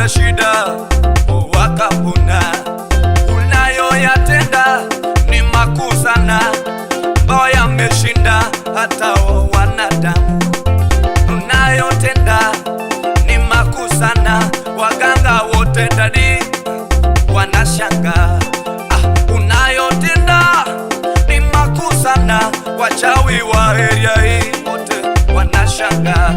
na shida wakapona. Unayoyatenda ni makuu sana, ambayo yameshinda hata wanadamu. Unayotenda ni makuu sana, waganga wote ndani wanashangaa. Unayotenda ni makuu sana, wachawi wa area hii wote wanashangaa.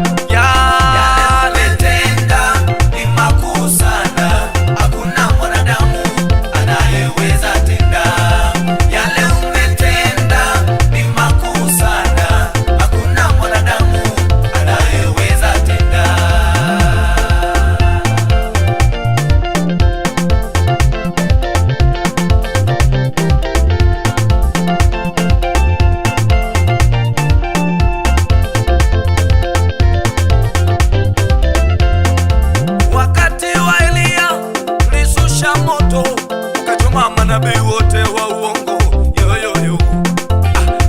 Manabii wote wa uongo yoyoyo.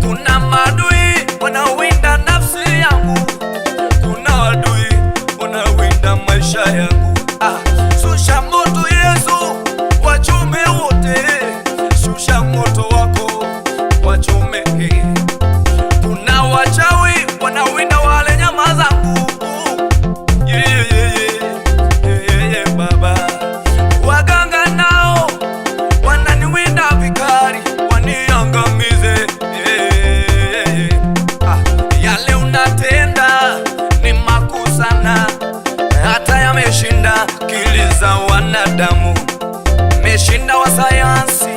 Kuna maadui wanawinda nafsi yangu, kuna adui wanawinda maisha yangu. Shusha moto Yesu, wachome wote, shusha moto wako wachome. Kuna wachawi wanawinda wale nyama zangu, Baba. Waganga nao wananiwinda vikari, waniangamize. Yale unatenda ni makuu sana, hata yameshinda akili za wanadamu, meshinda wa sayansi.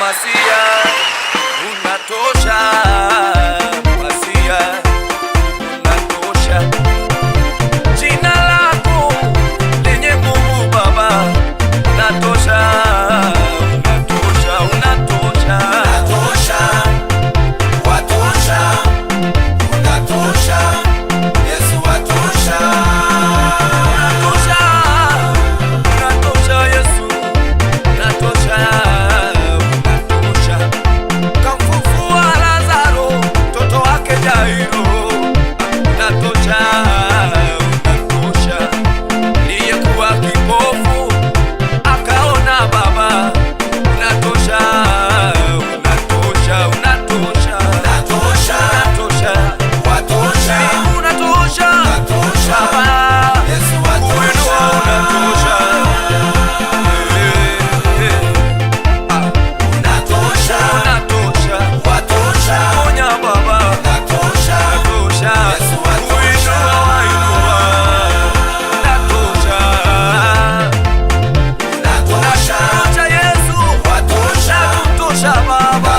Masia, unatosha. Masia, unatosha. Jina lako lenye nguvu Baba, unatosha. Unatosha, unatosha. Unatosha, watosha. Unatosha, Yesu watosha. Unatosha, unatosha Yesu, unatosha. Unatosha, unatosha. Niliyekuwa kipofu akaona Baba, unatosha, unatosha, unatosha. Unatosha, unatosha, watosha. Unatosha, unatosha Baba, Yesu watosha. Unatosha, unatosha, unatosha, watosha. Onya Baba, unatosha, unatosha. Yesu watosha. Unatosha, unatosha Yesu, watosha. Unatosha Baba.